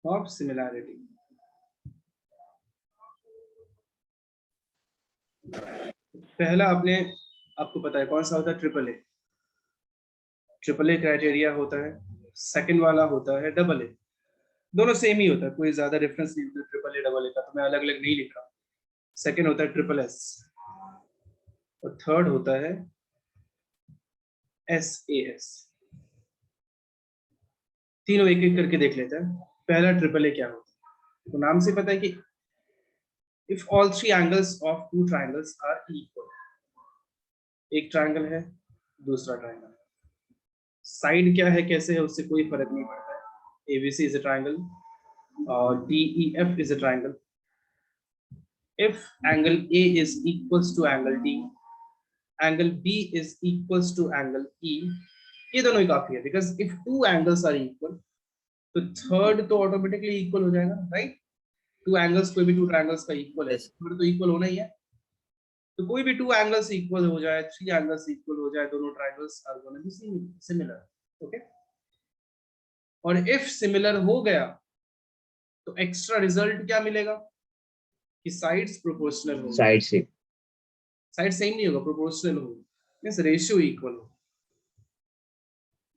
Of similarity. पहला आपको पता है कौन सा होता है? Triple A. Triple A criteria होता है। सेकंड वाला होता है डबल ए। दोनों सेम ही होता है, कोई ज्यादा डिफरेंस नहीं होता ट्रिपल ए डबल ए का, तो मैं अलग अलग नहीं लिख रहा। सेकंड होता है ट्रिपल एस और थर्ड होता है एस ए एस। तीनों एक एक करके देख लेते हैं। पहला ट्रिपल ए क्या होता है? तो नाम से पता है कि if all three angles of two triangles are equal. एक ट्राइंगल है, दूसरा ट्राइंगल है, साइड क्या है कैसे है उससे कोई फर्क नहीं पड़ता है। एबीसी इज अ ट्राइंगल और DEF is a triangle. if angle A is equals to angle D, angle B is equals to angle E, ये दोनों ही काफी है, because if two angles are equal, तो थर्ड तो ऑटोमेटिकली इक्वल हो जाएगा, right? Two angles, कोई भी टू ट्रायंगल्स का इक्वल है, थर्ड तो इक्वल होना ही है। तो कोई भी टू एंगल्स इक्वल हो जाए, थ्री एंगल्स इक्वल हो जाए, दोनों triangles are gonna be similar. Okay, और इफ सिमिलर हो गया तो एक्स्ट्रा रिजल्ट क्या मिलेगा कि साइड्स प्रोपोर्शनल होंगे। साइड सेम नहीं होगा, प्रोपोर्शनल होगा, मींस रेशियो इक्वल हो।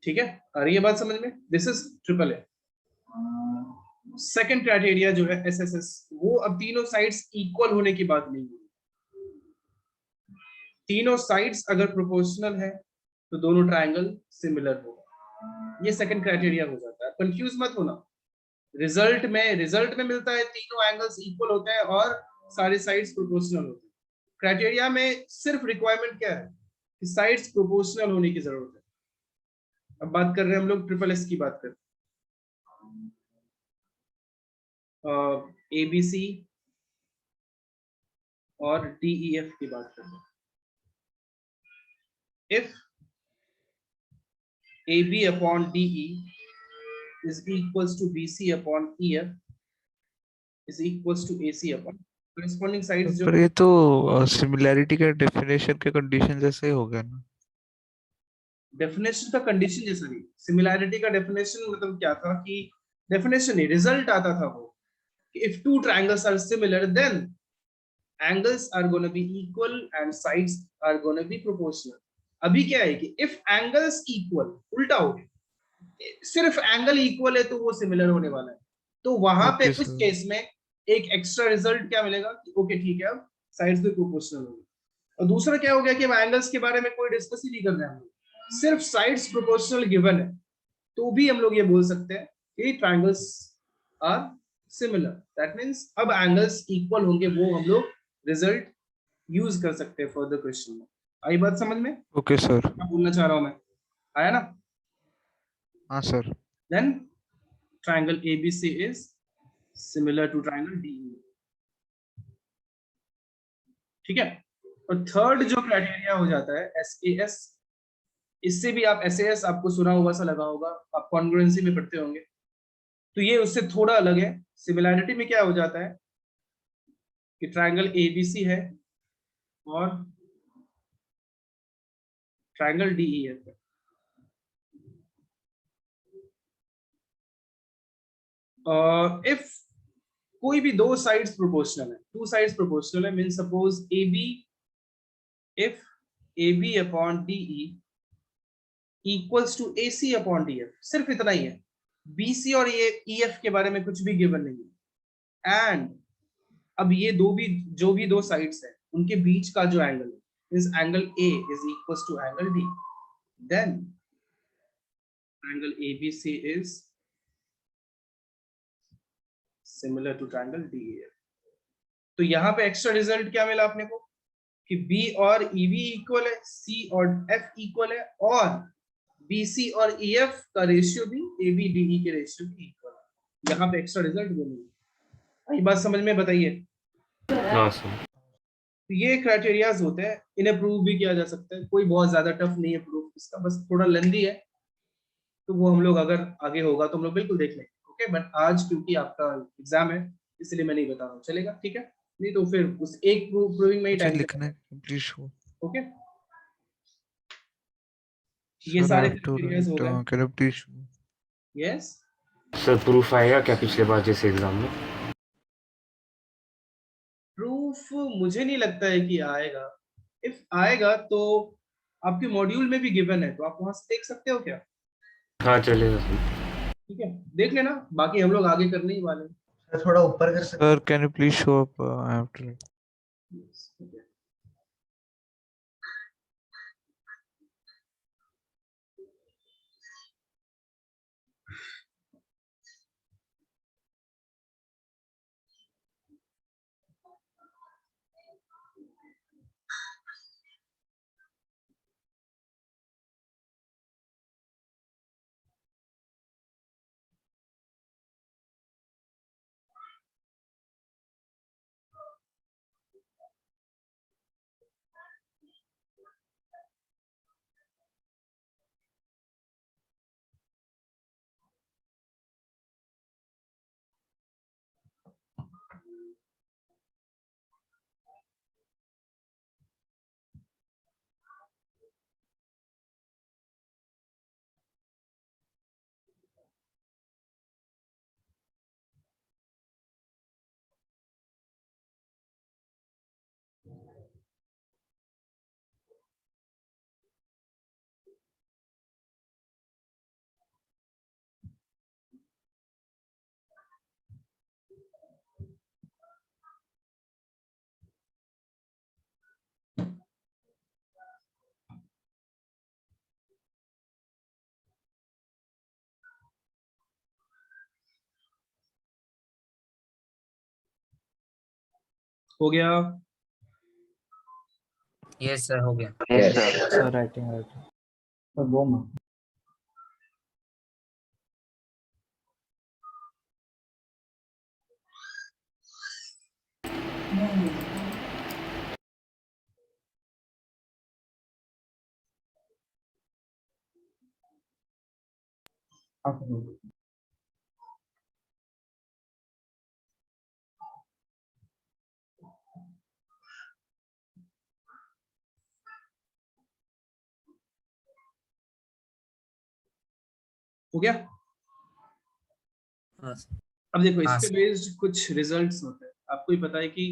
ठीक है, आ रही है बात समझ में? This is triple A. Second criteria जो है एसएसएस, वो अब तीनों साइड्स इक्वल होने की बात नहीं है। तीनों साइड्स अगर प्रोपोर्शनल है तो दोनों ट्रायंगल सिमिलर होगा। ये सेकंड क्राइटेरिया हो जाता है। कंफ्यूज मत होना। रिजल्ट में मिलता है तीनों एंगल्स इक्वल होते हैं और सारे साइड्स प्रोपोर्शनल होते हैं। क्राइटेरिया में सिर्फ रिक्वायरमेंट क्या है कि साइड्स प्रोपोर्शनल होने की जरूरत है। अब बात कर रहे हैं हम लोग ट्रिपल एस की बात कर, एबीसी और डीईएफ की बात कर रहे हैं। If AB upon DE is equals to BC upon EF is equals to AC upon corresponding sides जो पर ये तो सिमिलैरिटी का डेफिनेशन के कंडीशन जैसे ही हो गया ना। डेफिनेशन का कंडीशन जैसा नहीं, सिमिलैरिटी का डेफिनेशन मतलब क्या था कि डेफिनेशन नहीं, रिजल्ट आता था वो कि if two triangles are similar then angles are going to be equal and sides are going to be proportional। अभी क्या है कि if angles equal, उल्टा हो गया, सिर्फ एंगल इक्वल है तो वो सिमिलर होने वाला है। तो वहां पे ओके उस सर। केस में एक एक्स्ट्रा रिजल्ट क्या मिलेगा कि ओके ठीक है, अब साइड्स भी प्रोपोर्शनल होंगे। और दूसरा क्या हो गया कि एंगल्स के बारे में कोई डिस्कस ही नहीं कर रहे हैं हम लोग, सिर्फ साइड्स प्रोपोर्शनल गिवन है, तो भी हम लोग ये बोल सकते हैं कि triangles are similar. That means अब एंगल्स इक्वल होंगे, वो हम लोग रिजल्ट यूज कर सकते हैं फर्दर क्वेश्चन में। आई बात समझ में? Okay sir. क्या बोलना चाह रहा हूं मैं, आया ना? हाँ sir. Then triangle ABC is similar to triangle DE। ठीक है, और थर्ड जो क्राइटेरिया हो जाता है SAS, इससे भी आप SAS आपको सुना हुआ सा लगा होगा, आप कॉन्ग्रुएंसी में पढ़ते होंगे, तो ये उससे थोड़ा अलग है। सिमिलैरिटी में क्या हो जाता है कि ट्रायंगल ABC है और ट्रायंगल DEF है। इफ कोई भी दो साइड्स प्रोपोर्शनल है, टू साइड्स प्रोपोर्शनल है, mean suppose AB, if AB upon DE equals to AC upon DF, सिर्फ इतना ही है। BC और ये EF के बारे में कुछ भी गिवन नहीं है। एंड अब ये जो भी दो साइड्स है उनके बीच का जो एंगल है इस angle A is equals to angle D, then angle ABC is similar to triangle DEF। तो यहाँ पे एक्स्ट्रा रिजल्ट क्या मिला अपने को कि B और EB इक्वल है, C और F इक्वल है, और BC और EF का रेशियो भी ABDE के रेशियो भी इक्वल है। यहाँ पे एक्स्ट्रा रिजल्ट वो नहीं। ये बात समझ में? बताइए। हाँ सर। तो ये क्राइटेरियाज होते हैं, इन्हें प्रूव भी किया जा सकता है, कोई बहुत ज्यादा टफ नहीं है प्रूफ इसका, बस थोड़ा लेंदी है। तो वो हम लोग अगर आगे होगा तो हम लोग बिल्कुल देख लेंगे। ओके, बट आज क्योंकि आपका एग्जाम है इसलिए मैं नहीं बता रहा हूँ, चलेगा? ठीक है, नहीं तो फिर उस एक प्रूविंग में ही मुझे टाइम लिखना चला। है कंप्लीट हो। ओके, ये सर आई सारे हैव टू क्राइटेरियाज हो राइट गए। Can you please show. Yes, sir proof आएगा क्या पिछले बार जैसे एग्जाम में? प्रूफ मुझे नहीं लगता है कि आएगा। इफ आएगा तो आपके मॉड्यूल में भी गिवन है, तो आप वहां से देख सकते हो क्या? हाँ चलेगा सर। ठीक है, देख लेना, बाकी हम लोग आगे करने ही वाले हैं। सर थोड़ा ऊपर कर सकते Sir, can you please show up? I have to. Yes, ठीक है। हो गया। यस सर हो गया। Yes. सर राइटिंग और वो माँ हो गया। हाँ सर। अब देखो, इस हाँ पे सर। बेस्ड कुछ रिजल्ट्स होते हैं। आपको ही पता है कि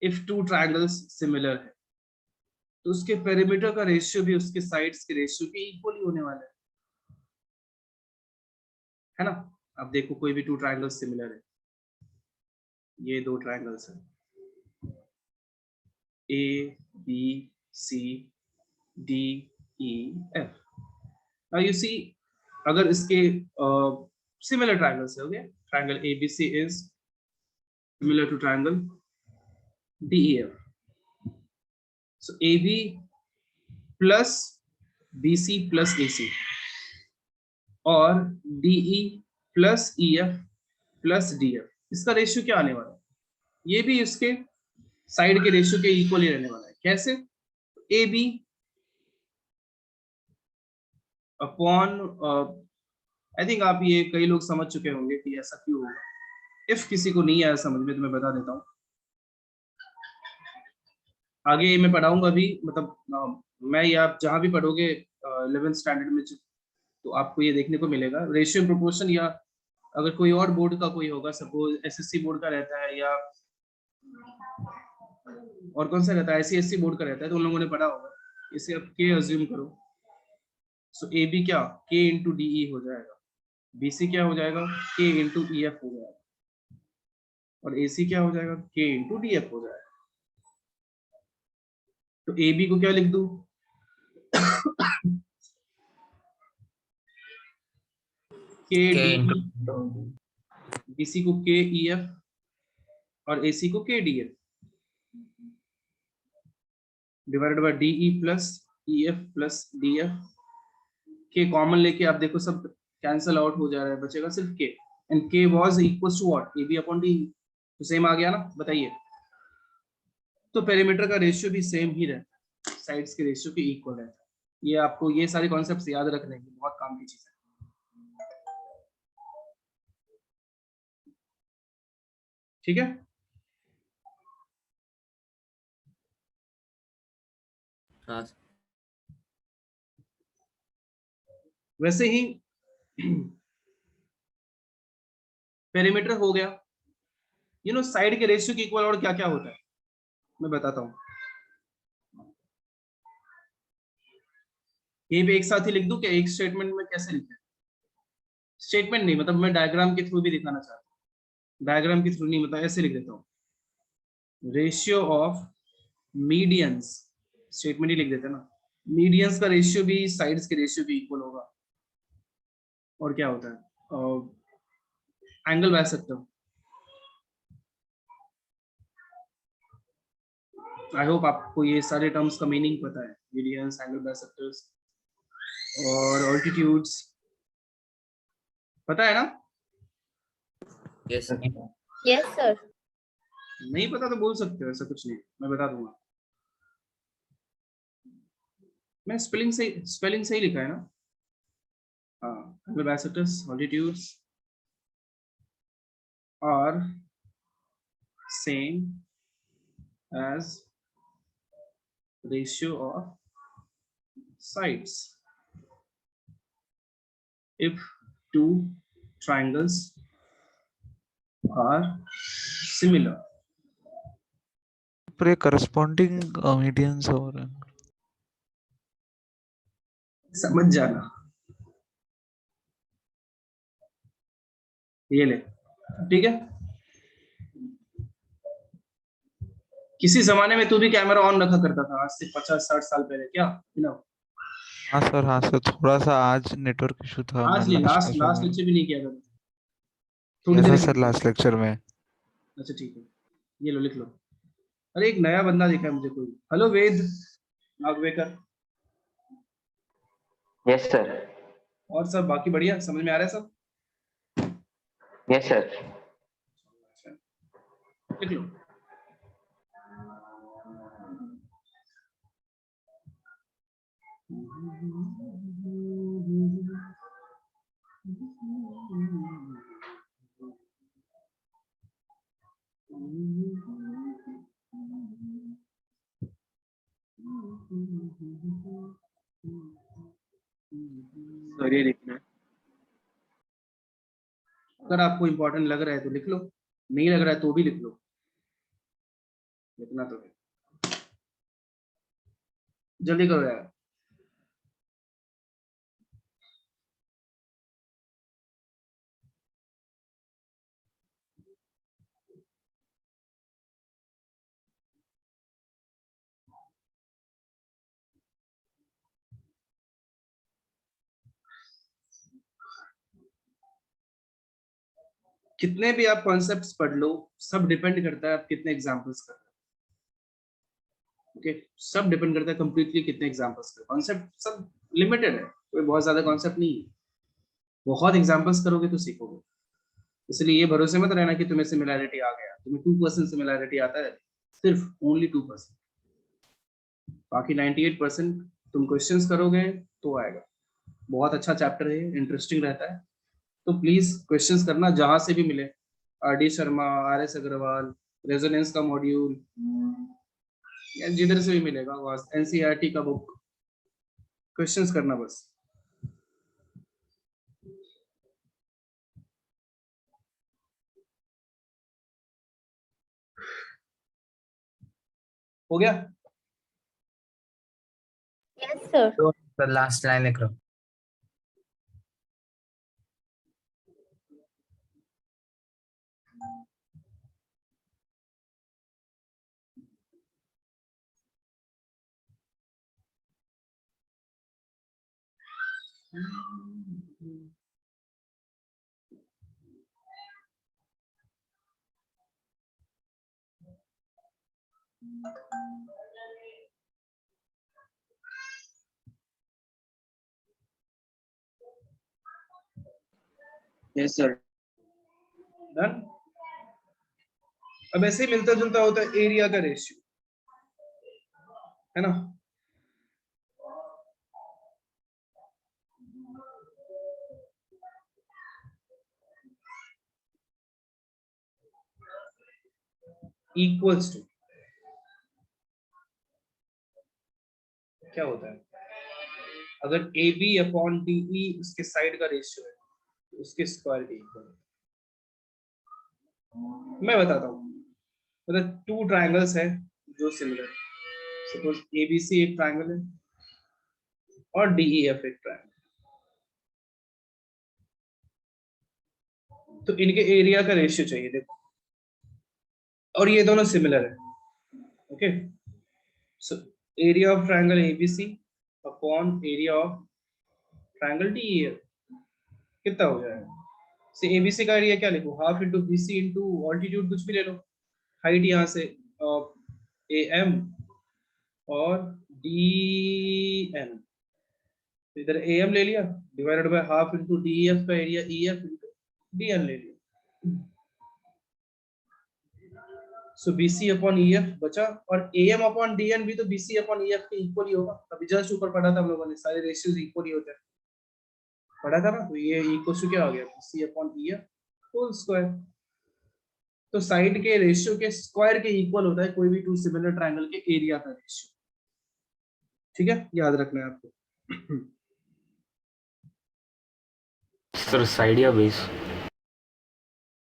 इफ टू ट्रायंगल्स सिमिलर है तो उसके पेरीमीटर का रेशियो भी उसके साइड्स के रेशियो के इक्वल ही होने वाला है ना? अब देखो, कोई भी टू ट्रायंगल्स सिमिलर है, ये दो ट्रायंगल्स हैं, A B C D E F. Now you see, अगर इसके सिमिलर ट्रायंगल्स है, okay, triangle ABC is similar to triangle DEF. So AB plus BC plus AC और DE plus EF plus DF, इसका ratio क्या आने वाला है? ये भी इसके साइड के रेशियो के इक्वल ही रहने वाला है। कैसे? AB अपॉन, आई थिंक आप ये कई लोग समझ चुके होंगे कि ऐसा क्यों होगा। इफ किसी को नहीं आया समझ में तो मैं बता देता हूँ, आगे मैं पढ़ाऊंगा भी, मतलब मैं, या आप जहां भी पढ़ोगे 11th स्टैंडर्ड में, तो आपको ये देखने को मिलेगा रेशियो प्रोपोर्शन। या अगर कोई और बोर्ड का कोई होगा, सपोज एसएससी बोर्ड का रहता है, या और कौन सा रहता है, आईसीएससी बोर्ड का रहता है, तो उन लोगों ने पढ़ा होगा। इसे आप के अज्यूम करो, सो ए बी क्या के इंटू डी हो जाएगा, बीसी क्या हो जाएगा के इंटू ई एफ हो जाएगा, और एसी क्या हो जाएगा के इंटू डी एफ हो जाएगा। तो ए बी को क्या लिख दूं? के के डी, इंटू बीसी को के ई एफ और एसी को K D F divided by DE plus E F plus D F. K common लेके आप देखो सब कैंसल आउट हो जा रहा है, बचेगा सिर्फ K, and K was equals to what, A B upon D. तो सेम आ गया ना, बताइए। तो पेरीमीटर का रेशियो भी सेम ही रहता है, साइड्स के रेशियो के इक्वल रहता है। ये आपको ये सारे कॉन्सेप्ट्स याद रखने की बहुत काम की चीज है। ठीक है, हाँ सर। वैसे ही पेरीमीटर हो गया। साइड के रेशियो के इक्वल और क्या क्या होता है मैं बताता हूँ। ये भी एक साथ ही लिख दूं क्या एक स्टेटमेंट में? कैसे लिखें? स्टेटमेंट नहीं, मतलब मैं डायग्राम के थ्रू भी दिखाना चाहता हूँ। डायग्राम के थ्रू नहीं, मतलब ऐसे लिख देता हूँ, रेशियो ऑफ मीडियंस। स्टेटमेंट ही लिख देते हैं ना, मीडियंस का रेशियो भी साइड्स के रेशियो के इक्वल होगा। और क्या होता है? Angle bisector. आई होप आपको ये सारे टर्म्स का मीनिंग पता है, मीडियंस, एंगल बाइसेक्टर्स और ऑल्टीट्यूड्स, पता है ना? Yes yes sir. नहीं पता तो बोल सकते हो, ऐसा कुछ नहीं, मैं बता दूंगा। मैं स्पेलिंग सही लिखा है ना? हाँ, angle bisectors, altitudes are same as ratio of sides if two triangles are similar. पर करस्पॉन्डिंग मीडियंस हो रहा है। समझ जाना, ये ले, ठीक है। किसी जमाने में तू भी कैमरा ऑन रखा करता था, आज से 50-60 साल पहले, क्या हाँ सर थोड़ा सा आज नेटवर्क इशू था। मैं आज नहीं, लास्ट लास्ट लेक्चर भी नहीं किया करता, थोड़ी किया था देर सर के लिए। लास्ट लेक्चर में। अच्छा ठीक है, ये लो, लिख लो। अरे एक नया बंदा दिखा है मुझे कोई। Hello Ved Nagvekar. Yes sir. और सब बाकी बढ़िया, समझ में आ रहा है सब? Yes sir. लिख लो। सर ये लिखना है, अगर आपको इंपॉर्टेंट लग रहा है तो लिख लो, नहीं लग रहा है तो भी लिख लो, लिखना तो है। जल्दी करो यार। कितने भी आप कॉन्सेप्ट्स पढ़ लो, सब डिपेंड करता है आप कितने एग्जांपल्स कर रहे हो। ओके, सब डिपेंड करता है कंप्लीटली कितने एग्जांपल्स कर। कॉन्सेप्ट सब लिमिटेड है, कोई बहुत ज्यादा कॉन्सेप्ट नहीं है। बहुत एग्जांपल्स करोगे तो सीखोगे। इसलिए ये भरोसे मत रहना कि तुम्हें सिमिलैरिटी आ गया, तुम्हें 2% सिमिलैरिटी आता है, सिर्फ ओनली 2%। बाकी 98% तुम क्वेश्चंस करोगे तो आएगा। बहुत अच्छा चैप्टर है, इंटरेस्टिंग रहता है, तो प्लीज क्वेश्चंस करना जहां से भी मिले। R D. Sharma, R S. Agarwal, Resonance का मॉड्यूल, या जिधर से भी मिलेगा, एनसीईआरटी का बुक, क्वेश्चंस करना बस। हो गया? Yes sir. तो लास्ट लाइन लिख रहा हूँ। Yes sir. डन। अब ऐसे ही मिलता जुलता होता है एरिया का रेशियो, है ना? इक्वल्स टू, क्या होता है? अगर A B upon D E उसके साइड का रेशियो है, तो उसके स्क्वायर के इक्वल है। मैं बताता हूँ, मतलब टू ट्राइंगल्स है जो सिमिलर, सपोज एबीसी एक ट्राइंगल है और डीईएफ एक ट्राइंगल, तो इनके एरिया का रेशियो चाहिए देखो, और ये दोनों सिमिलर है। Okay, so area of triangle ABC upon area of triangle DEF कितना हो जाएगा? से एबीसी का एरिया क्या लिखो, half into BC into altitude, कुछ भी ले लो, हाइट यहाँ से ए एम और डी एन, इधर ए एम ले लिया divided by half into D F का area E F into D N ले लिया, so BC upon E F बचा, और A M upon D N भी तो बीसी अपॉन ई एफ के इक्वल ही होगा, अभी जस्ट ऊपर पढ़ा था हम लोगों ने, सारे रेशियोज इक्वल ही होते हैं, पढ़ा था ना, तो ये इक्वल टू क्या हो गया, BC upon E F whole square, तो साइड के रेशियो के स्क्वायर के इक्वल होता है कोई भी टू सिमिलर ट्रायंगल के एरिया का रेशियो, ठीक है, याद रखना है आपको। सर साइड या बेस?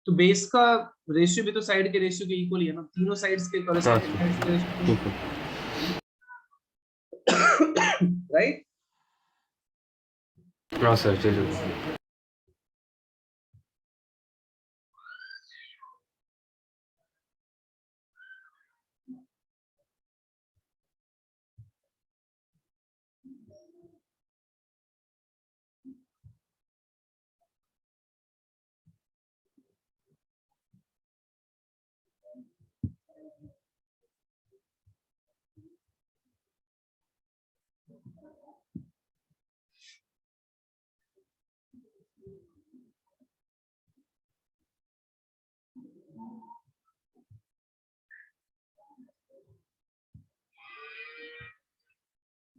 तो बेस का रेशियो भी तो साइड के रेशियो के इक्वल ही है ना, तीनों साइड्स के ठीक है। राइट। हाँ सर चलिए।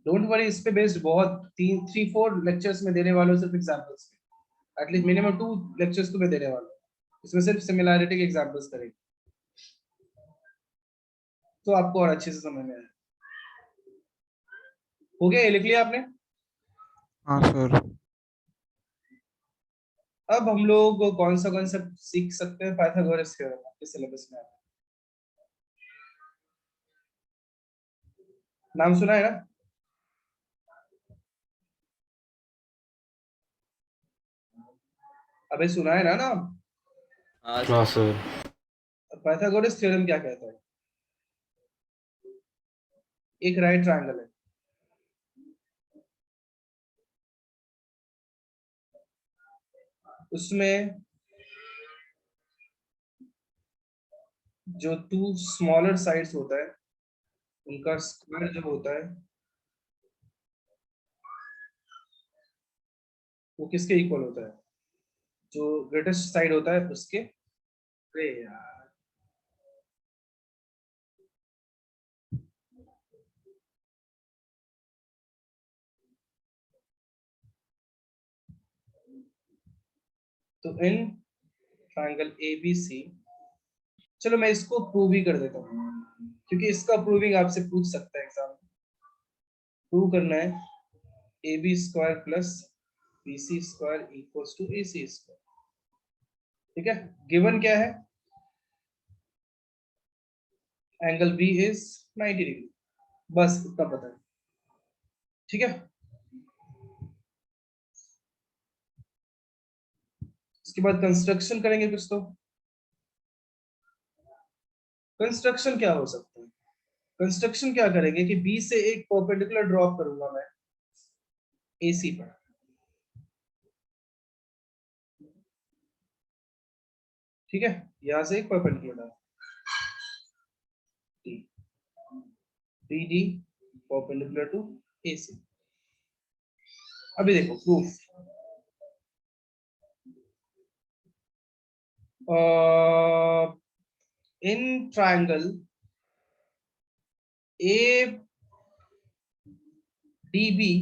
डोंट वरी, इस पे बेस्ड बहुत 3-4 लेक्चर्स में देने वालों, सिर्फ एग्जांपल्स पे, एटलीस्ट मिनिमम 2 लेक्चर्स तो मैं देने वाला हूं, इसमें सिर्फ सिमिलैरिटी के एग्जांपल्स करेंगे, तो आपको और अच्छे से समझ में आएगा। हो गया, ये लिख लिया आपने? हाँ सर। अब हम लोग कौन सा सीख सकते हैं, पाइथागोरस थ्योरम आपके सिलेबस में आता है, नाम सुना है ना? अबे सुना है ना नाम? हाँ सर। पाइथागोरस थ्योरम क्या कहता है? एक राइट ट्रायंगल है, उसमें जो टू स्मॉलर साइड्स होता है उनका स्क्वायर जो होता है वो किसके इक्वल होता है, जो ग्रेटेस्ट साइड होता है उसके। अरे यार, तो इन ट्रायंगल एबीसी, चलो मैं इसको प्रूव ही कर देता हूँ, क्योंकि इसका प्रूविंग आपसे पूछ सकता है एग्जाम में। प्रूव करना है A B square plus B C square equals to A C square, ठीक है। गिवन क्या है, एंगल बी इज 90 डिग्री, बस इतना पता है, ठीक है। इसके बाद कंस्ट्रक्शन करेंगे कुछ, तो कंस्ट्रक्शन क्या हो सकता है, कंस्ट्रक्शन क्या करेंगे कि बी से एक परपेंडिकुलर ड्रॉप करूंगा मैं एसी पर, ठीक है, यहां से एक perpendicular D D perpendicular to AC. अभी देखो proof, in triangle A D B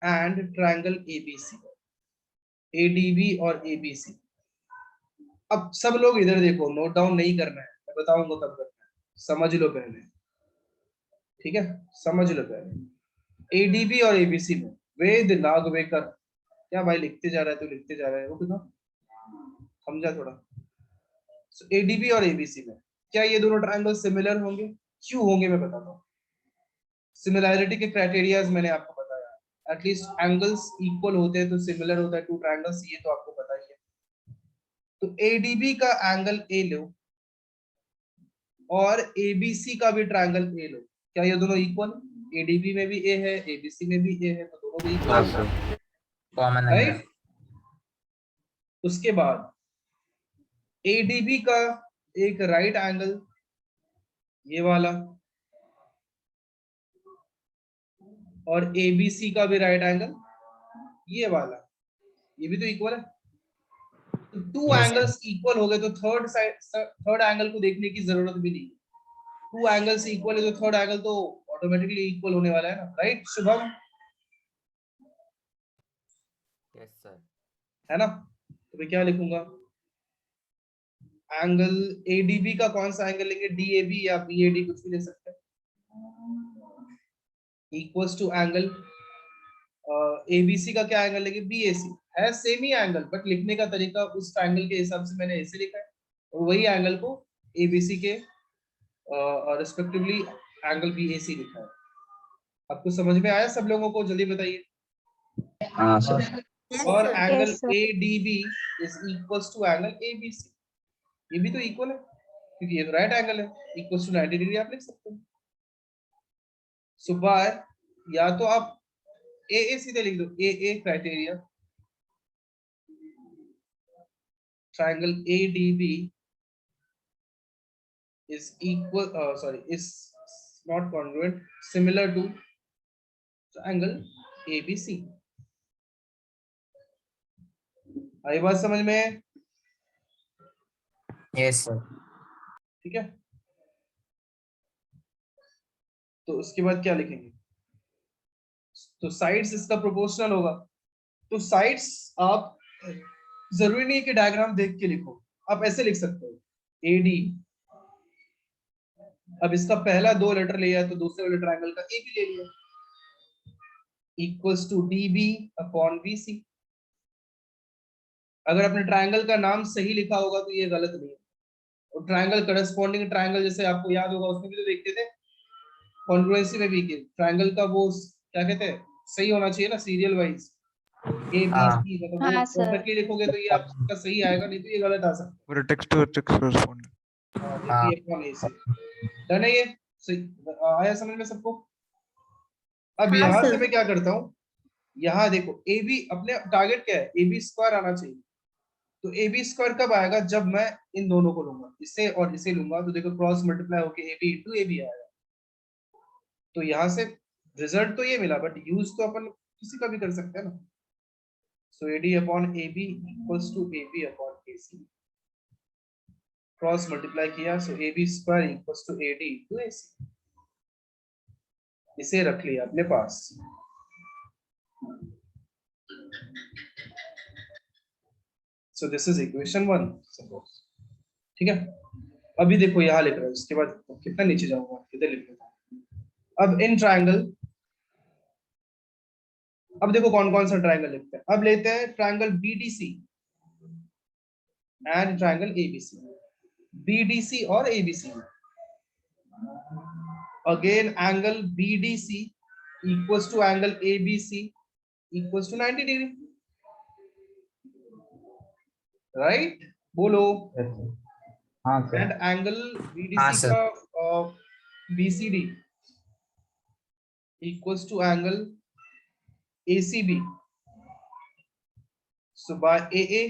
and triangle ABC, ADB और एबीसी। अब सब लोग इधर देखो, नोट डाउन नहीं करना है, मैं बताऊंगा कब करना है, समझ लो पहले, ठीक है, समझ लो पहले। एडीबी और एबीसी में वेद नागवेकर, क्या भाई लिखते जा रहा है तो लिखते जा रहा है, वो कितना समझा थोड़ा, So ADB और ABC में क्या ये दोनों ट्रायंगल सिमिलर होंगे? क्यों होंगे मैं बताता हूँ। सिमिलैरिटी के क्राइटेरियाज मैंने आपको बताया, एटलीस्ट एंगल्स इक्वल होते हैं तो सिमिलर होता है टू ट्रायंगल्स, ये तो आपको पता ही है। तो ADB का एंगल A लो और ABC का भी ट्रायंगल A लो, क्या ये दोनों इक्वल? ADB में भी A है, ABC में भी A है, तो दोनों भी हाँ equal, sir. Common right? Angle. उसके बाद ADB का एक राइट एंगल ये वाला और ABC का भी राइट एंगल ये वाला, ये भी तो इक्वल है। तो टू Yes, एंगल्स इक्वल हो गए तो थर्ड एंगल को देखने की जरूरत भी नहीं। टू एंगल्स इक्वल है तो थर्ड एंगल तो ऑटोमेटिकली इक्वल होने वाला है ना, राइट शुभम? Yes sir. है ना? तो मैं क्या लिखूंगा? एंगल ADB का कौन सा एंगल लेंगे? DAB या BAD, कुछ भी ले सकते हैं, इक्वल्स टू एंगल ABC का क्या एंगल लेंगे? BAC है, सेम ही एंगल, बट लिखने का तरीका उस एंगल के हिसाब से मैंने ऐसे लिखा है, और वही एंगल को ABC के रिस्पेक्टिवली एंगल BAC लिखा है। आपको समझ में आया सब लोगों को? जल्दी बताइए। हाँ सर। और angle Yes, sir. ADB is equals to angle ABC, ये भी तो इक्वल है क्योंकि ये तो राइट एंगल है, इक्वल्स टू 90 डिग्री आप लिख सकते हैं। सो बाय, या तो आप AA सीधे लिख दो, AA criteria, triangle ADB is equal, is not congruent, similar to triangle ABC। आई बात समझ में? yes sir. ठीक है, तो उसके बाद क्या लिखेंगे? तो साइड्स इसका प्रोपोर्शनल होगा, तो साइड्स आप जरूरी नहीं है कि डायग्राम देख के लिखो, आप ऐसे लिख सकते हो AD, अब इसका पहला दो लेटर लिया तो दूसरे वाले ट्रायंगल का A भी ले लिया, equals to DB upon BC। अगर अपने ट्रायंगल का नाम सही लिखा होगा तो ये गलत नहीं है, और ट्रायंगल करस्पॉन्डिंग ट्रायंगल जैसे आपको याद होगा उसमें भी तो देखते थे कॉन्ग्रुएंसी में भी कि ट्रायंगल का वो क्या कहते हैं, सही होना चाहिए ना सीरियल वाइज, हाँ। ABC, मतलब वो हाँ, सर। परफेक्टली लिखोगे तो ये आपका सही आएगा, नहीं तो ये गलत आ सकता वर्टेक्स टू वर्टेक्स कॉरेस्पॉन्डिंग। है। हाँ, हाँ। DB अपॉन AC डन है, ये सही आया समझ में सबको? अब हाँ, यहाँ से सर। मैं क्या करता हूँ, यहाँ देखो AB, अपने टारगेट क्या है? AB स्क्वायर आना चाहिए, तो AB स्क्वायर कब आएगा? जब मैं इन दोनों को लूंगा, इसे और इसे लूंगा, तो देखो क्रॉस मल्टीप्लाई होके AB इंटू AB आएगा। तो यहाँ से रिजल्ट तो ये मिला, बट यूज तो अपन किसी का भी कर सकते हैं ना। So AD upon AB equals to AB upon AC, cross multiply किया, so AB square equals to AD into AC, इसे रख लिया अपने पास। So this is equation 1 suppose, ठीक है। अभी देखो यहाँ लिख रहा है, उसके बाद कितना नीचे जाऊंगा, किधर लिख लेता हूँ। अब इन ट्रायंगल, अब देखो कौन कौन सा ट्रायंगल लिखते हैं। अब लेते हैं triangle BDC and triangle ABC। BDC और ABC, again angle BDC equals to angle ABC equals to 90 degree, right? बोलो। हाँ सर। एंड एंगल हाँ, BDC सर। का BCD equals to angle ACB. So by AA,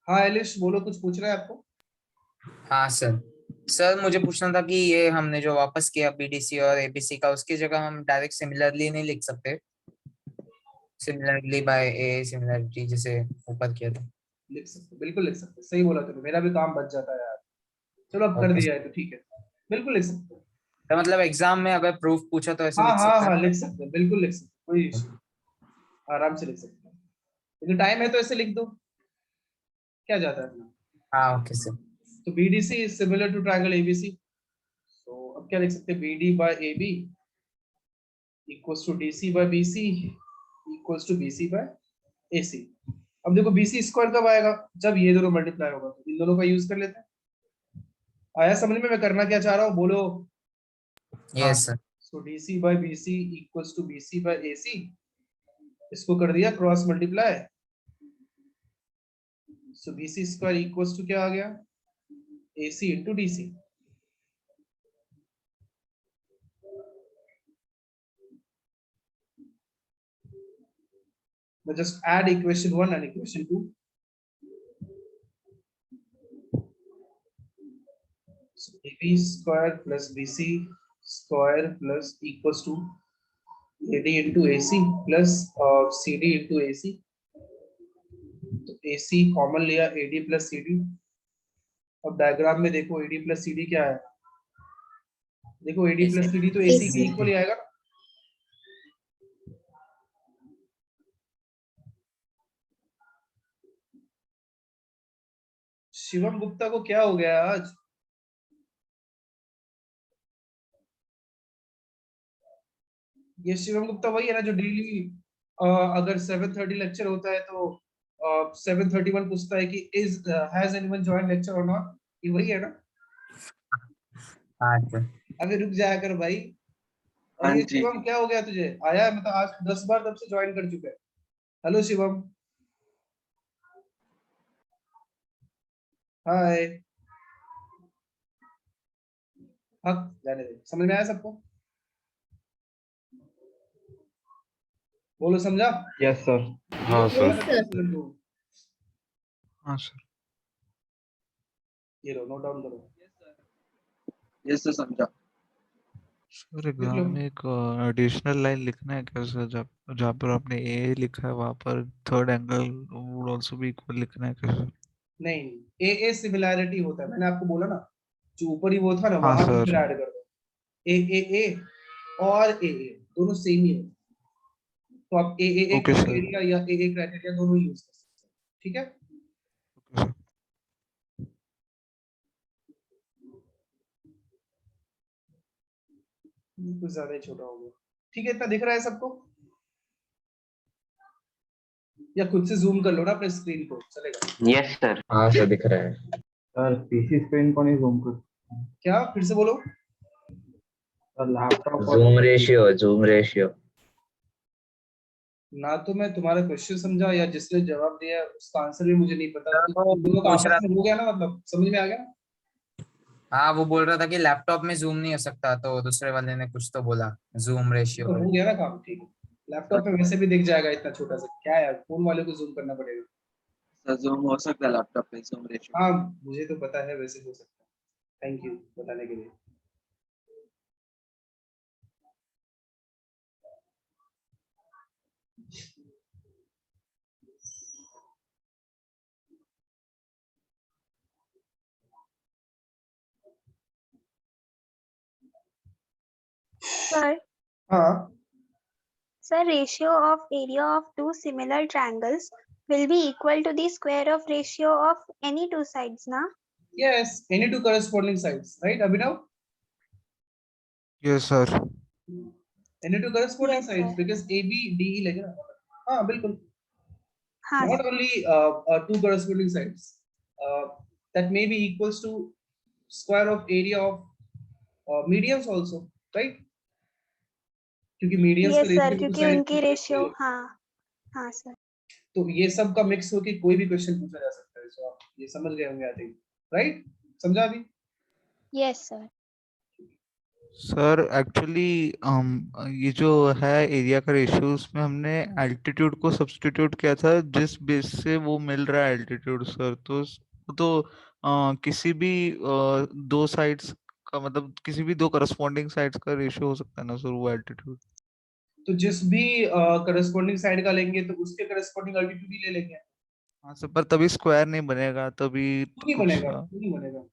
हाँ Eilish बोलो, कुछ पूछ रहा है आपको? हाँ सर। सर मुझे पूछना था कि ये हमने जो वापस किया BDC और ABC का, उसकी जगह हम डायरेक्ट सिमिलरली नहीं लिख सकते? सिमिलरली बाय A, सिमिलरिटी जैसे ऊपर किया था। लिख सकते, बिल्कुल लिख सकते, सही बोला तुमने, मेरा भी काम बच जाता है यार। चलो अब कर Okay. दिया है तो ठीक है, बिल्कुल लिख सकते। तो मतलब एग्जाम में अगर प्रूफ पूछा तो ऐसे हाँ लिख हाँ सकते हाँ हैं? लिख सकते, बिल्कुल लिख सकते, कोई इशू, आराम से लिख सकते। लेकिन टाइम है तो ऐसे लिख दो, क्या जाता है अपना। हाँ ओके सर। तो BDC is similar to triangle ABC, so अब क्या लिख सकते हैं? BD by AB equals to DC by BC equals to BC by AC। अब देखो BC स्क्वायर कब आएगा, जब ये दोनों मल्टीप्लाई होगा, तो इन दोनों का यूज कर लेते हैं। आया समझ में मैं करना क्या चाह रहा हूँ, बोलो। Yes sir. So DC by BC equals to BC by AC, इसको कर दिया cross multiply. So BC square equals to क्या आ गया, AC into DC। Now just add equation 1 and equation 2. So AB square plus BC square plus equals to AD into AC plus CD into AC. तो AC common लिया, AD plus CD। अब diagram में देखो AD plus CD क्या है, देखो AD plus CD तो AC के इक्वल ही आएगा। शिवम गुप्ता को क्या हो गया आज? ये शिवम गुप्ता वही है ना जो डेली अगर 7:30 लेक्चर होता है तो 7:31 पूछता है कि is has anyone join lecture और नॉट, ये वही है ना? हाँ सर। अभी रुक जाया कर भाई। और हाँ ये जी। शिवम क्या हो गया तुझे, आया मतलब आज 10 बार तब से ज्वाइन कर चुका है। हेलो शिवम। हाय। हक जाने दे, समझ में आया सबको? बोलो समझा? Yes sir. हाँ सर। Yes, sir. हाँ सर। ये लो नोट डाउन करो। यस सर समझा। सर एग्जाम में एक एडिशनल लाइन लिखना है क्या सर, जहाँ पर आपने ए लिखा है वहाँ पर third angle would also be equal लिखना है क्या सर? नहीं, ए सिमिलैरिटी होता है, मैंने आपको बोला ना, जो ऊपर ही वो था ना, हाँ वहां पे सर। फिर ऐड कर दो। ए और ए दोनों सेम ही है, तो आप ए ओके सर। क्राइटेरिया या ए क्राइटेरिया दोनों यूज कर सकते हैं, ठीक है? Okay sir. कुछ ज्यादा ही छोटा हो गया, ठीक है? इतना दिख रहा है सबको, या खुद से जूम कर लो ना अपने स्क्रीन को, चलेगा? Yes, sir. हाँ सर दिख रहा है। सर पीसी स्क्रीन को नहीं जूम कर, क्या फिर से बोलो? Sir laptop zoom ratio. ना तो मैं तुम्हारा क्वेश्चन समझा, या जिसने जवाब दिया उसका आंसर भी मुझे नहीं पता, तो वो तुम दोनों का पूछ रहा आपस में हो गया ना, मतलब समझ में आ गया ना? हाँ वो बोल रहा था कि लैपटॉप में जूम नहीं हो सकता, तो दूसरे वाले ने कुछ तो बोला जूम रेशियो। तो हो गया ना काम, ठीक है। लैपटॉप पे वैसे भी दिख जाएगा इतना छोटा सा, क्या यार, फोन वाले को जूम करना पड़ेगा। सर जूम हो सकता है लैपटॉप पे, जूम रेशियो। हाँ मुझे तो पता है, वैसे हो सकता है। थैंक यू बताने के लिए। Sir, हाँ ratio of area of two similar triangles will be equal to the square of ratio of any two sides, na? yes, any two corresponding sides, right Abhinav? Yes sir. Any two corresponding Yes, sides sir. because AB DE लगेगा। हाँ बिल्कुल। हाँ Not sir. only two corresponding sides, that may be equals to square of area of medians also, right? क्योंकि medians का Yes sir, ratio क्योंकि side उनकी ratio, हाँ sir. तो ये सब का मिक्स होके कोई भी क्वेश्चन पूछा जा सकता है, so आप ये समझ गए होंगे आई थिंक, राइट? समझा अभी? Yes sir. सर एक्चुअली ये जो है एरिया का रेशियो, उसमें हमने एल्टीट्यूड को सब्स्टिट्यूट किया था जिस बेस से वो मिल रहा है एल्टीट्यूड सर, तो किसी भी दो साइड्स का, मतलब किसी भी दो करस्पॉन्डिंग साइड्स का रेशियो हो सकता है ना सर वो एल्टीट्यूड? तो जिस भी करस्पॉन्डिंग साइड का लेंगे तो उसके करस्पॉन्डिंग अल्टीट्यूड ही ले लेंगे। हाँ सर, पर तभी स्क्वायर नहीं बनेगा, तभी क्यों नहीं कुछ बनेगा, क्यों नहीं बनेगा?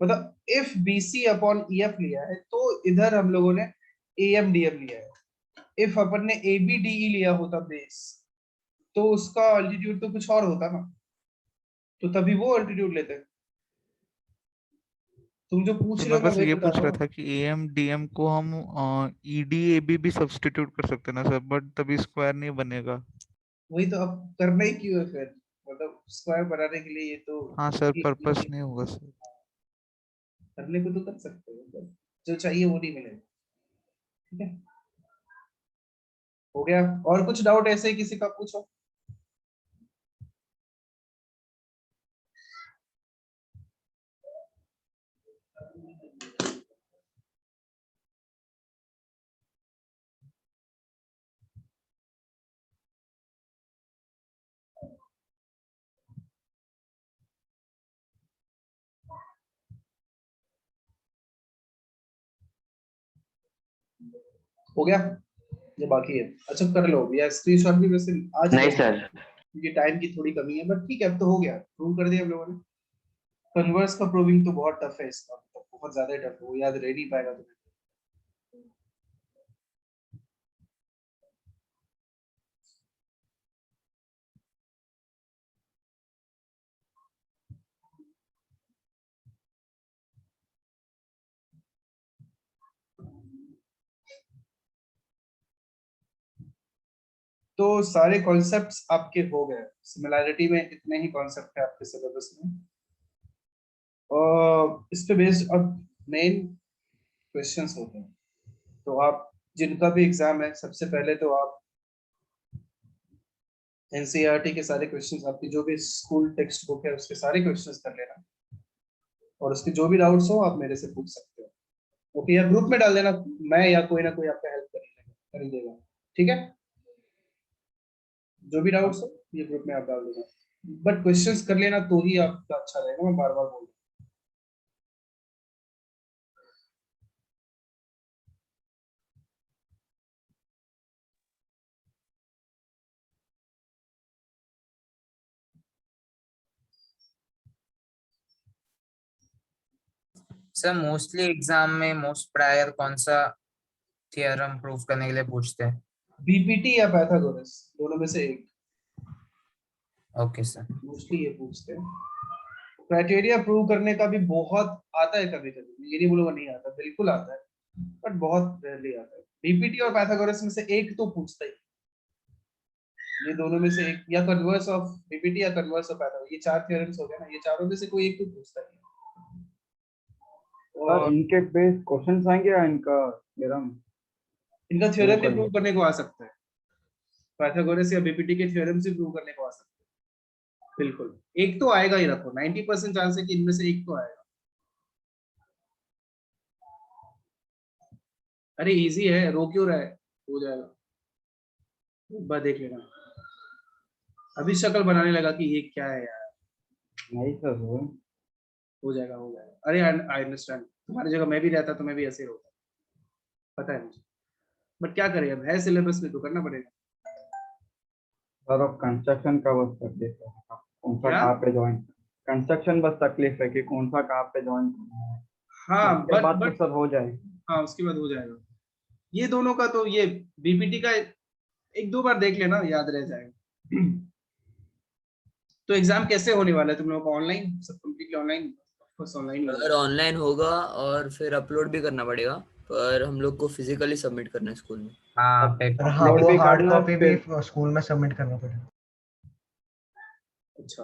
मतलब इफ BC अपॉन EF लिया है तो इधर हम लोगों ने AM DM लिया है। इफ अपन ने AB DE लिया होता बेस, तो उसका अल्टीट्यूड तो कुछ और होता ना, तो तभी वो अल्टीट्यूड लेते हैं। तुम जो पूछ तो रहे हो मैं मैं बस वही ये बता पूछ रहा रहा हूँ। था कि एम डीएम को हम ईडी एबी भी सब्स्टिट्यूट कर सकते हैं ना सर, बट तभी स्क्वायर नहीं बनेगा। वही तो, अब करना ही क्यों है फिर, मतलब स्क्वायर बनाने के लिए ये तो हाँ सर, पर्पस ये नहीं होगा सर। करने को तो कर सकते हो, मतलब जो चाहिए वो नहीं मिलेगा। ठीक है, हो गया। और कुछ डाउट ऐसे ही किसी का पूछो। हो गया, ये बाकी है। अच्छा कर लो या स्क्रीनशॉट भी वैसे आज नहीं कर लो, सर। क्योंकि टाइम की थोड़ी कमी है, बट ठीक है अब तो हो गया, प्रूव कर दिया हम लोगों ने। कन्वर्स का प्रूविंग तो बहुत टफ है, इसका तो बहुत ज्यादा टफ है, वो याद रह नहीं पाएगा तुम्हें। तो सारे कॉन्सेप्ट्स आपके हो गए, सिमिलैरिटी में इतने ही कॉन्सेप्ट है आपके सिलेबस में, और इस पे बेस्ड अब मेन क्वेश्चंस होते हैं। तो आप जिनका भी एग्जाम है, सबसे पहले तो आप एनसीईआरटी के सारे क्वेश्चंस, आपकी जो भी स्कूल टेक्स्ट बुक है उसके सारे क्वेश्चंस कर लेना, और उसके जो भी डाउट्स हो आप मेरे से पूछ सकते हो। ओके, या ग्रुप में डाल देना, मैं या कोई ना कोई आपका हेल्प कर ही देगा। ठीक है, जो भी डाउट्स हो ये ग्रुप में आप डाल देना, बट क्वेश्चंस कर लेना तो ही आपका अच्छा रहेगा, मैं बार बार बोल रहा हूं। सर मोस्टली एग्जाम में मोस्ट प्रायर कौन सा थियरम प्रूव करने के लिए पूछते हैं? बीपीटी या पाइथागोरस, दोनों में से एक। Okay sir. मोस्टली ये पूछते हैं। क्राइटेरिया प्रूव करने का भी बहुत आता है कभी कभी, ये नहीं बोलूंगा नहीं आता, बिल्कुल आता है, बट बहुत रेयरली आता है। बीपीटी और पाइथागोरस में से एक तो पूछता ही, ये दोनों में से एक, या कन्वर्स ऑफ बीपीटी या कन्वर्स ऑफ पाइथागोरस, ये चार थ्योरम्स हो गए ना, ये चारों में से कोई एक तो पूछता ही है। सर और इनके बेस क्वेश्चंस आएंगे या इनका थ्योरम? इनका थ्योरम भी करना। प्रूव करने को आ सकता है, पाइथागोरस या बीपीटी के थ्योरम से प्रूव करने को आ सकता है, बिल्कुल एक तो आएगा ही, रखो 90% चांस है कि इनमें से एक तो आएगा। अरे इजी है, रो क्यों रहा है, हो जाएगा, एक बार देख लेना। अभी शक्ल बनाने लगा कि ये क्या है यार, नहीं सर वो हो जाएगा हो जाएगा। अरे आई अंडरस्टैंड, तुम्हारी जगह मैं भी रहता तो मैं भी ऐसे ही होता, पता है मुझे, बट क्या करें, अब है सिलेबस में तो करना पड़ेगा। सर अब कंस्ट्रक्शन का बस तकलीफ है, कौन सा क्या? कहाँ पे ज्वाइन, कंस्ट्रक्शन बस तकलीफ है कि कौन सा कहाँ पे ज्वाइन करना है। हाँ उसके बाद तो बट सब हो जाएगा। हाँ उसके बाद हो जाएगा। ये दोनों का तो, ये बीपीटी का एक दो बार देख लेना, याद रह जाएगा। तो एग्जाम कैसे होने वाला है तुम लोगों का, ऑनलाइन, सब कंप्लीटली ऑनलाइन? बस ऑनलाइन अगर ऑनलाइन होगा और फिर अपलोड भी करना पड़ेगा, पर हम लोग को फिजिकली सबमिट करना है स्कूल में। हाँ अब पेपर। हाँ, अपलोड वो भी हार्ड करना है कॉपी भी फिर। स्कूल में सबमिट करना पड़ेगा। अच्छा,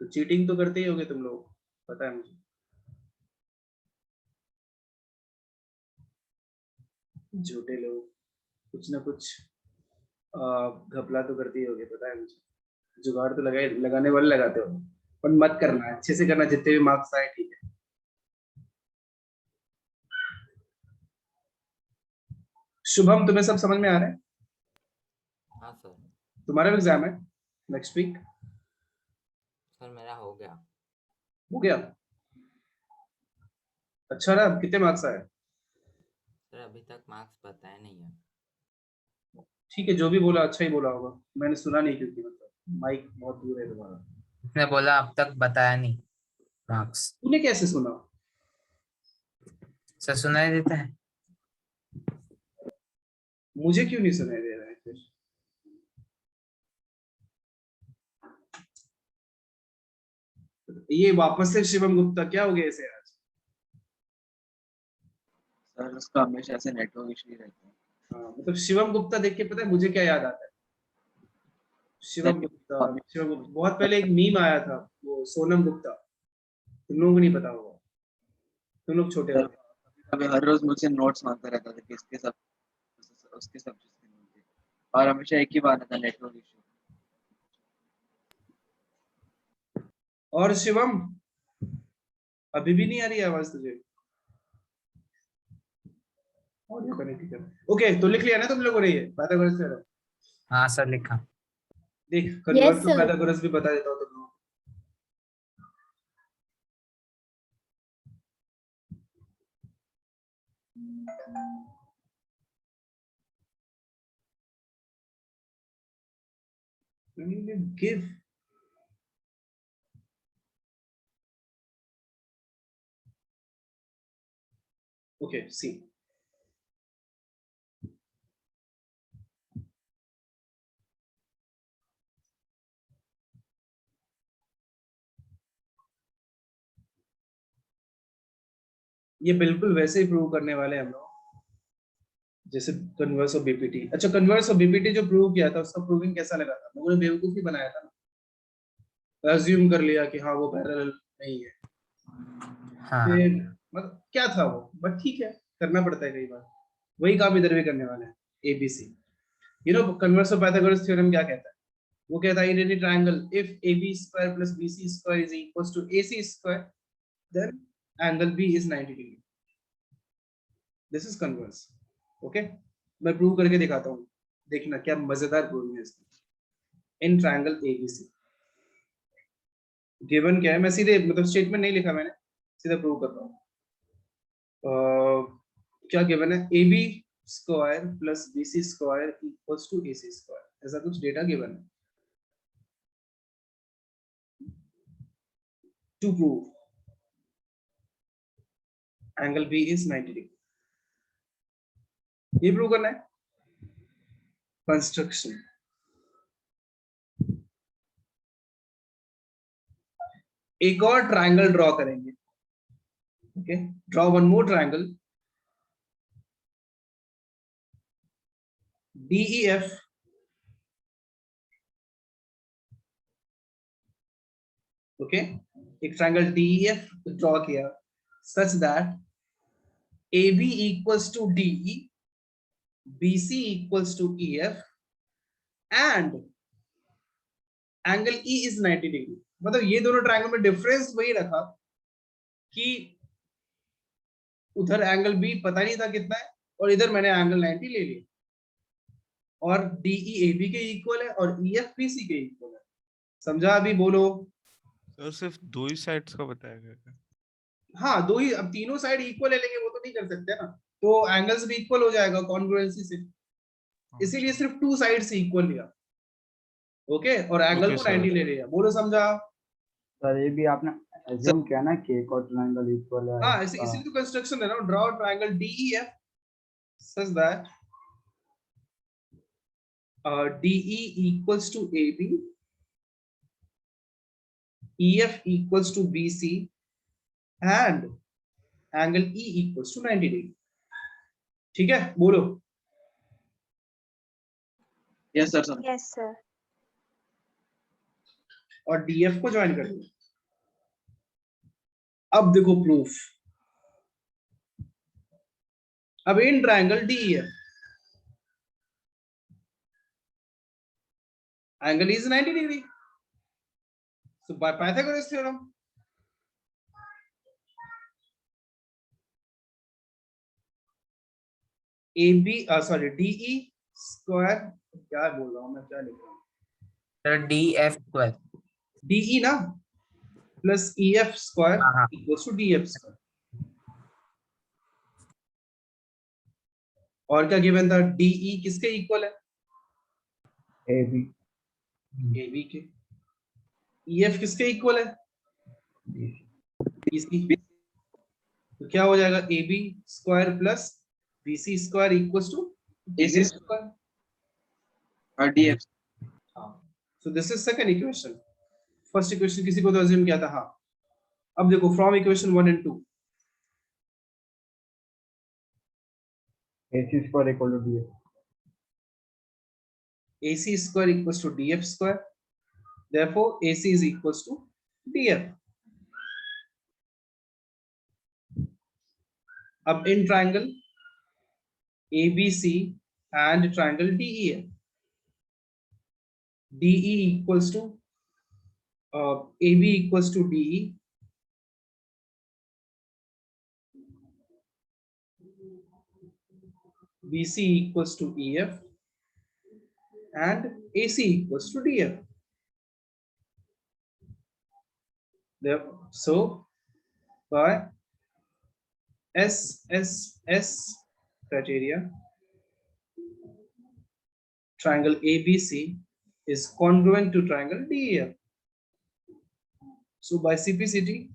तो चीटिंग तो करते ही होगे तुम लोग, पता है मुझे, झूठे लोग कुछ ना कुछ घपला तो करते ही होगे, पता है मुझे, जुगाड़ तो लगाने वाले लगाते हो, पर मत करना, अच्छे से करना, जितने भी मार्क्स आए ठीक है। शुभम, तुम्हें सब समझ में आ रहा है? हाँ सर। तुम्हारा एग्जाम है नेक्स्ट वीक? सर मेरा हो गया। हो गया, अच्छा रहा, कितने मार्क्स आए? सर अभी तक मार्क्स बताए नहीं है। ठीक है, जो भी बोला अच्छा ही बोला होगा, मैंने सुना नहीं, क्योंकि मतलब माइक बहुत दूर है तुम्हारा। उसने बोला अब तक बताया नहीं मार्क्स। तूने कैसे सुना? सर सुनाई देता है। मुझे क्यों नहीं सुनाई दे रहा है फिर? ये वापस से शिवम गुप्ता क्या हो गया इसे आज? उसका हमेशा ऐसे नेटवर्क इशू ही रहता है। हाँ, मतलब शिवम गुप्ता देख के पता है मुझे क्या याद आता है? शिवम गुप्ता बहुत पहले एक मीम आया था, वो सोनम गुप्ता, तुम लोगों को नहीं पता होगा, तुम लोग छोटे हो। अभी हर रोज मुझसे नोट्स मांगता रहता था कि इसके सब उसके सब्जेक्ट के नोट, और हमेशा एक ही बात आता, नेटवर्क इशू। और शिवम अभी भी नहीं आ रही है आवाज तुझे? ऑडियो कनेक्ट कर। ओके, तो लिख लिया ना तुम लोगों ने ये पाइथागोरस थ्योरम? हाँ सर लिखा। देख कन्वर्स टू पाइथागोरस भी बता देता हूँ तुम लोगों को। Give okay, see. ये बिल्कुल वैसे ही प्रूव करने वाले हैं हम लोग जैसे कन्वर्स ऑफ बीपीटी। अच्छा, कन्वर्स ऑफ बीपीटी जो प्रूव किया था उसका प्रूविंग कैसा लगा था? लोगों ने बेवकूफी बनाया था ना, अज्यूम कर लिया कि हाँ वो पैरेलल नहीं है। हाँ फिर मतलब क्या था वो, बट ठीक है, करना पड़ता है कई बार। वही काम इधर भी करने वाले हैं, ABC. You know converse of Pythagoras theorem क्या कहता है? वो कहता है in any triangle if AB square plus BC square is equals to AC square then angle B is 90 degree. This is converse. Okay, मैं प्रूव करके दिखाता हूँ, देखना क्या मजेदार प्रूविंग है इसकी। इन ट्रायंगल ABC गिवन क्या है, मैं सीधे मतलब स्टेटमेंट नहीं लिखा मैंने, सीधा प्रूव करता हूँ। क्या गिवन है? AB square plus BC square equals to AC square, ऐसा कुछ डेटा गिवन है। To prove angle B is 90 degree, ये प्रूव करना है। कंस्ट्रक्शन, एक और ट्रायंगल ड्रॉ करेंगे। Okay, draw one more triangle DEF okay, एक ट्रायंगल DEF ड्रॉ किया such that AB equals to DE, BC equals to EF and angle E is 90 degree. मतलब ये दोनों ट्रायंगल में डिफरेंस वही रखा कि उधर एंगल B पता नहीं था कितना है और इधर मैंने एंगल 90 ले लिया, और DE AB के इक्वल है और EF BC के इक्वल है। समझा? अभी बोलो। सर सिर्फ दो ही साइड्स का बताया गया है। हाँ, दो ही, अब तीनों साइड इक्वल है लेकिन वो तो नहीं कर सकते ना, तो एंगल्स भी इक्वल हो जाएगा कॉन्ग्रुएंसी से, इसीलिए सिर्फ टू साइड से इक्वल लिया। ओके, और एंगल को 90 ले लिया। बोलो समझा? सर ये भी आपने एज्यूम किया ना कि एक और ट्रायंगल इक्वल है। हाँ, इसीलिए तो कंस्ट्रक्शन है ना, draw triangle DEF such that DE equals to AB, EF equals to BC and angle E equals to 90 degree. ठीक है, बोलो। Yes sir. Yes, sir. और DF को ज्वाइन कर दो। अब देखो प्रूफ। अब in triangle DEF angle is 90 degree. So by Pythagoras theorem, DE square, क्या बोल रहा हूँ मैं, क्या लिख रहा हूँ? सर DF स्क्वायर, DE ना प्लस EF स्क्वायर हाँ। Equals to DF square. और क्या गिवन था? DE किसके इक्वल है? AB AB के। EF किसके इक्वल है? BC। तो क्या हो जाएगा? AB square plus BC square equals to AC square और DF। So this is second equation. First equation किसी को तो assume किया था। हाँ, अब देखो from equation 1 and 2 AC square equal to DF. AC square equals to DF square. Therefore, AC is equals to DF. अब in triangle ABC and triangle DEF. DE equals to AB equals to DE. BC equals to EF and AC equals to DF. Therefore, so by SSS criteria, triangle ABC is congruent to triangle DEF. So by CPCT,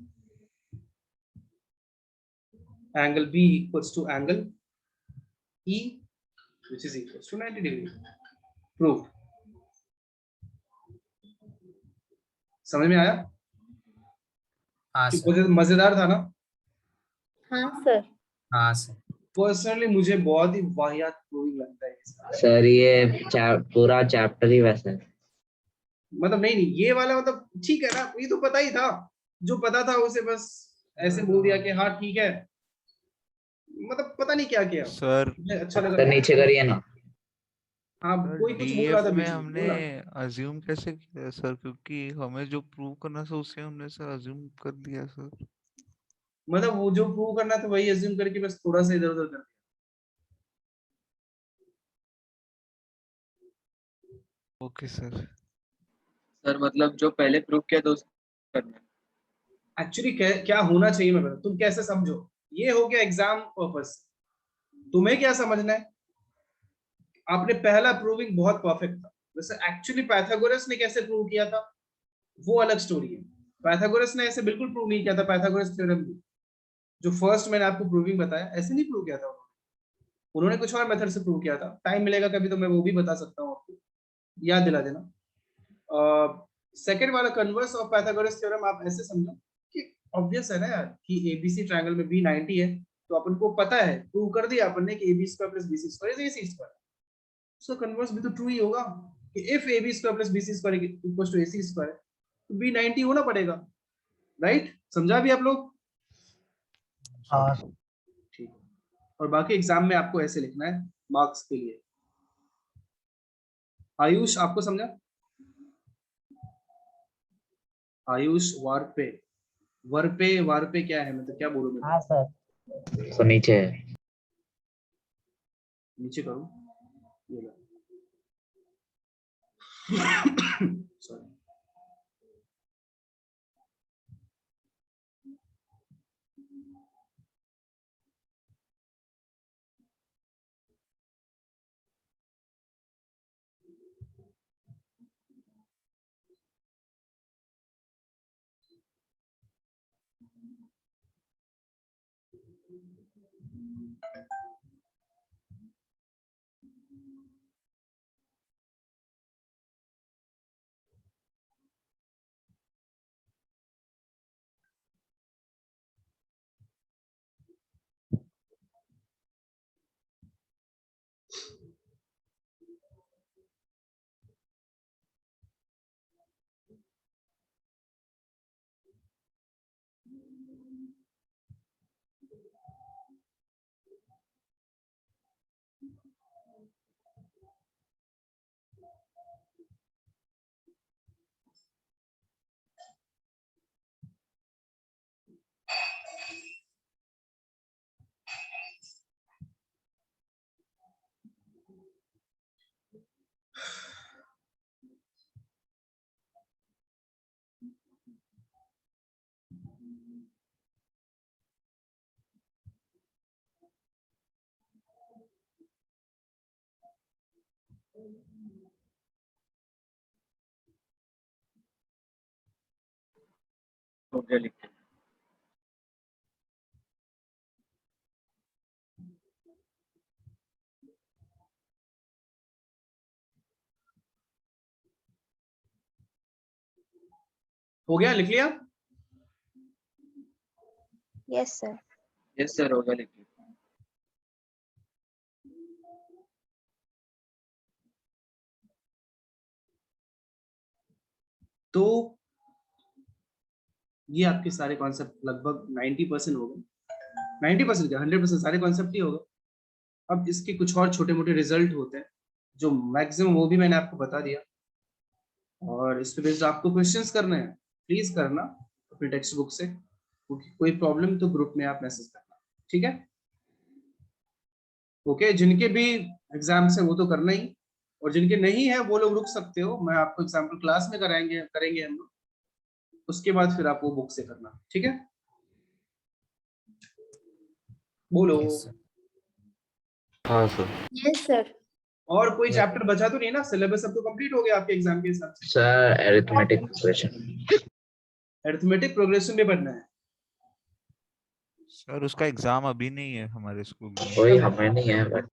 angle B equals to angle E, which is equals to 90 degree. Proved. समझ में आया? हाँ sir, मजेदार था ना? हाँ sir. हाँ sir. Personally मुझे बहुत ही वाहियात प्रूविंग लगता है इसका। सर ये पूरा चैप्टर ही वैसा है। मतलब नहीं ये वाला मतलब ठीक है ना, ये तो पता ही था, जो पता था उसे बस ऐसे बोल दिया कि हाँ ठीक है, मतलब पता नहीं क्या किया सर। अच्छा लगा। सर नीचे करिए ना। हाँ कोई कुछ बोल रहा था में बीच में, हमने बोला। अज्यूम कैसे किया सर, क्योंकि हमें जो प्रूव करना था उसे हमने सर अज्यूम कर दिया सर। मतलब वो जो प्रूव करना था वही अज्यूम करके बस थोड़ा सा इधर उधर कर दिया। Okay sir. सर मतलब जो पहले प्रूव किया तो करना। एक्चुअली क्या होना चाहिए मैं बता, तुम कैसे समझो, ये हो गया एग्जाम पर्पस। तुम्हें क्या समझना है, आपने पहला प्रूविंग बहुत परफेक्ट था, वैसे एक्चुअली पाइथागोरस ने कैसे प्रूव किया था वो अलग स्टोरी है। पाइथागोरस ने ऐसे बिल्कुल प्रूव नहीं किया था, पाइथागोरस थ्योरम जो फर्स्ट मैंने आपको प्रूविंग बताया ऐसे नहीं प्रूव किया था उन्होंने कुछ और मेथड से प्रूव किया था। टाइम मिलेगा कभी तो मैं वो भी बता सकता हूँ आपको, याद दिला देना। सेकंड वाला कन्वर्स ऑफ पाइथागोरस थ्योरम आप ऐसे समझो कि ऑब्वियस है ना यार कि एबीसी ट्रायंगल में बी 90 है, तो अपन को पता है, प्रूव कर दिया अपन ने कि ab square plus bc square is ac square. So converse भी तो ट्रू ही होगा कि if ab square plus bc square equals to ac square तो b 90 होना पड़ेगा, राइट? समझा भी आप लोग? हाँ ठीक है। और बाकी एग्जाम में आपको ऐसे लिखना है मार्क्स के लिए। आयुष आपको समझा? आयुष वारपे, वारपे क्या है, मतलब क्या बोलूं मैं? हाँ सर। तो नीचे है। नीचे करो ये लो। सॉरी। हो गया लिख के। हो गया, लिख लिया? Yes, sir. यस सर हो गया लिख के। तो ये आपके सारे कॉन्सेप्ट लगभग 90% हो गए, 90% क्या 100% सारे कॉन्सेप्ट ही हो गए। अब इसके कुछ और छोटे मोटे रिजल्ट होते हैं जो मैक्सिमम वो भी मैंने आपको बता दिया, और इस पे बेस्ड आपको क्वेश्चंस करने हैं, प्लीज करना अपने टेक्स्ट बुक से, क्योंकि कोई प्रॉब्लम तो ग्रुप में आप मैसेज करना, ठीक है? ओके, जिनके भी एग्जाम्स है वो तो करना ही, और जिनके नहीं है वो लोग रुक सकते हो, मैं आपको एग्जाम्पल करेंगे हम लोग, उसके बाद फिर आप वो बुक से करना, ठीक है? बोलो। Yes, sir. हाँ सर। Yes, sir. और कोई चैप्टर बचा तो नहीं ना? सिलेबस सब तो कंप्लीट हो गया आपके एग्जाम के हिसाब से? Sir arithmetic progression. Arithmetic progression में पढ़ना है सर उसका एग्जाम अभी नहीं है हमारे स्कूल में। कोई हमें नहीं है बट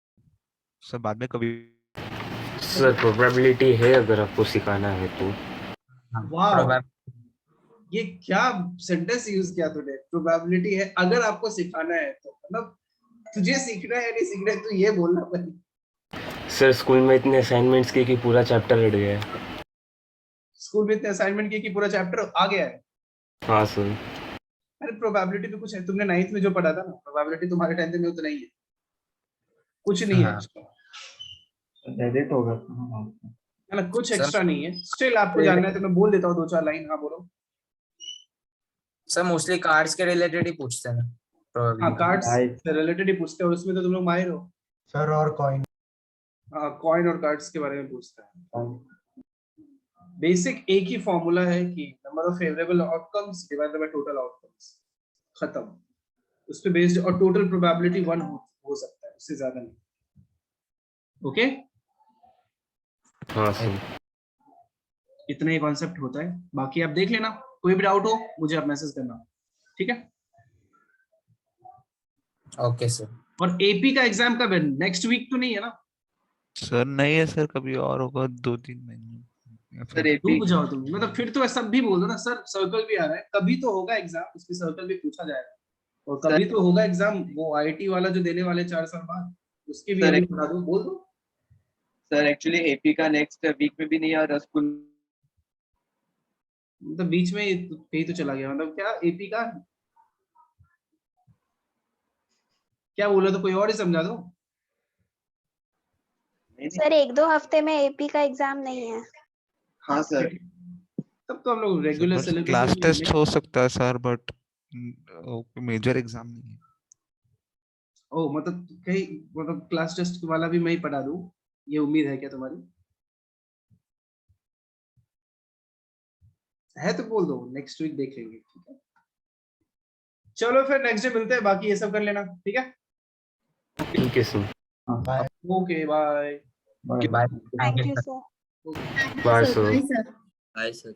सर बाद में कभी। सर प्रोबेबिलिटी है अगर आपको सिखाना है तो। वाह, Probab- ये क्या सेंटेंस यूज किया तूने, प्रोबेबिलिटी है अगर आपको सिखाना है तो, मतलब तुझे सीखना है या नहीं सीखना है तो ये बोलना पड़ेगा। सर स्कूल में इतने असाइनमेंट्स किए कि पूरा चैप्टर रट गया है। स्कूल में इतने असाइनमेंट किए कि पूरा चैप्टर आ गया है। हाँ सर। अरे प्रोबेबिलिटी तो कुछ है, तुमने 9th में जो पढ़ा था ना, प्रोबेबिलिटी तुम्हारे 10th में उतना ही है, कुछ नहीं है हाँ। उसका, एडिट होगा हाँ। है ना, कुछ सर- एक्स्ट्रा नहीं है। स्टिल आपको जानना है तो मैं बोल देता हूँ 2-4 लाइन। हाँ बोलो। सर मोस्टली कार्ड्स के रिलेटेड ही पूछते हैं ना, हाँ, probability। Cards Right. से रिलेटेड ही पूछते हैं, और उसमें तो तुम लोग माहिर हो। सर और कॉइन। हाँ, कॉइन और कार्ड्स के बारे में पूछते हैं। बेसिक एक ही फॉर्मूला है कि number of favourable outcomes divided by total outcomes, खत्म। उस पे बेस्ड, और टोटल प्रोबेबिलिटी 1 हो सकता है, उससे ज्यादा नहीं। ओके, हाँ सर। इतना ही कॉन्सेप्ट होता है, बाकी आप देख लेना। कोई भी डाउट हो मुझे आप मैसेज करना, ठीक है? Okay sir. और एपी का एग्जाम कब है? नेक्स्ट वीक तो नहीं है ना? सर नहीं है सर, कभी और होगा 2-3 महीने या सर फिर। एपी डूब जाओ तुम, मतलब फिर तो सब भी बोल दो ना सर, सर्कल भी आ रहा है, कभी तो होगा एग्जाम, उसकी सर्कल भी पूछा जाएगा, और कभी तो होगा एग्जाम वो आईटी वाला जो देने वाले 4 साल बाद, उसकी भी सर, अभी बता दो, बोल दो। सर एक्चुअली एपी का नेक्स्ट वीक में भी नहीं आ रहा स्कूल। मतलब बीच में कहीं तो चला गया, मतलब क्या एपी का क्या बोला, तो कोई और ही समझा दो। सर 1-2 हफ्ते में एपी का एग्जाम नहीं है। हाँ सर। तब तो हम लोग regular sir syllabus class test हो सकता है सर, बट मेजर एग्जाम नहीं है। ओ मतलब कहीं, मतलब क्लास टेस्ट वाला भी मैं ही पढ़ा दूं, ये उम्मीद है क्या तुम्हारी? है तो बोल दो, नेक्स्ट वीक देख लेंगे, ठीक है? चलो फिर नेक्स्ट डे मिलते हैं, बाकी ये सब कर लेना, ठीक है? ठीक है सर। Okay, bye. Bye. Thank you sir. Bye Sir, sir. bye, sir.